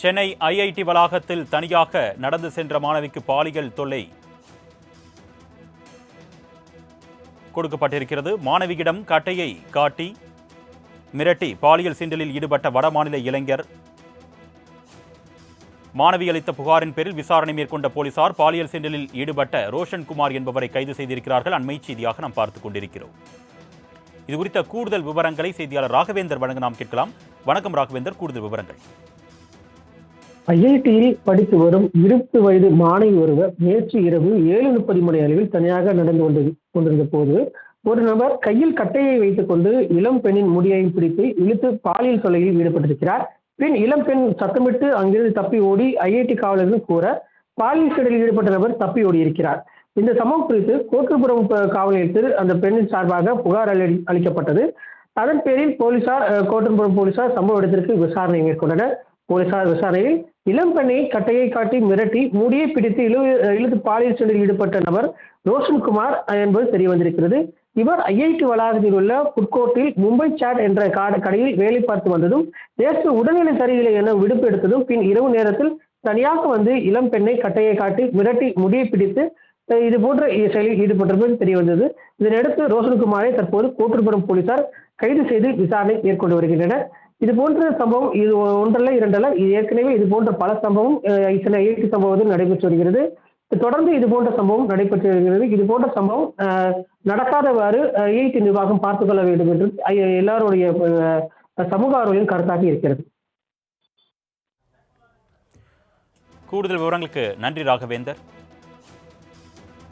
Chennai IIT வளாகத்தில் தனியாக நடந்து சென்ற மாணவிக்கு பாலியல் தொல்லை கொடுக்கப்பட்டிருக்கிறது. மாணவியிடம் கட்டையை காட்டி மிரட்டி பாலியல் சீண்டலில் ஈடுபட்ட வடமாநில இளைஞர். மாணவி அளித்த புகாரின் பேரில் விசாரணை மேற்கொண்ட போலீசார் பாலியல் சீண்டலில் ஈடுபட்ட ரோஷன்குமார் என்பவரை கைது செய்திருக்கிறார்கள். அண்மை செய்தியாக நாம் பார்த்துக் கொண்டிருக்கிறோம். இது குறித்த கூடுதல் விவரங்களை செய்தியாளர் ராகவேந்தர் வழங்க நாம் கேட்கலாம். வணக்கம் ராகவேந்தர், கூடுதல் விவரங்கள். ஐஐடியில் படித்து வரும் 20 வயது மாணவி ஒருவர் நேற்று இரவு 7:30 மணி அளவில் தனியாக நடந்து கொண்டிருந்த போது ஒரு நபர் கையில் கட்டையை வைத்துக் கொண்டு இளம் பெண்ணின் முடியை பிடித்து இழுத்து பாலியல் தொல்லையில் ஈடுபட்டிருக்கிறார். பின் இளம் பெண் சத்தமிட்டு அங்கிருந்து தப்பி ஓடி ஐஐடி காவலர்கள் கூற பாலியல் சீண்டலில் ஈடுபட்ட நபர் தப்பி ஓடி இருக்கிறார். இந்த சம்பவம் குறித்து கோட்டூர்புரம் காவல் நிலையத்தில் அந்த பெண்ணின் சார்பாக புகார் அளிக்கப்பட்டது. அதன் பேரில் கோட்டூர்புரம் போலீசார் சம்பவ இடத்திற்கு விசாரணை மேற்கொண்டனர். போலீசார் விசாரணையில் இளம் பெண்ணை கட்டையை காட்டி மிரட்டி முடியை பிடித்து இழுத்து பாலியல் சீண்டலில் ஈடுபட்ட நபர் ரோஷன்குமார் என்பது தெரிய வந்திருக்கிறது. இவர் ஐஐடி வளாகத்தில் உள்ள புட்கோர்ட்டில் மும்பை சாட் என்ற கடையில் வேலை பார்த்து வந்ததும் நேற்று உடல்நிலை சரியில்லை என விடுப்பு எடுத்ததும் பின் இரவு நேரத்தில் தனியாக வந்து இளம் பெண்ணை கட்டையை காட்டி மிரட்டி முடியை பிடித்து இது போன்ற செயலில் ஈடுபட்டிருப்பது தெரிய வந்தது. இதனையடுத்து ரோஷன்குமாரை தற்போது கோட்டூர்புரம் போலீசார் கைது செய்து விசாரணை மேற்கொண்டு வருகின்றனர். இது போன்ற சம்பவம் இது ஒன்றல்ல இரண்டல்ல, ஏற்கனவே இது போன்ற பல சம்பவம் ஐஐடி சம்பவத்தில் நடைபெற்று வருகிறது. தொடர்ந்து இது போன்ற சம்பவம் நடைபெற்று வருகிறது. இது போன்ற சம்பவம் நடக்காதவாறு ஐஐடி நிர்வாகம் பார்த்துக் கொள்ள வேண்டும் என்று எல்லாருடைய சமூக ஆர்வலின் கருத்தாக இருக்கிறது. கூடுதல் விவரங்களுக்கு நன்றி ராகவேந்தர்.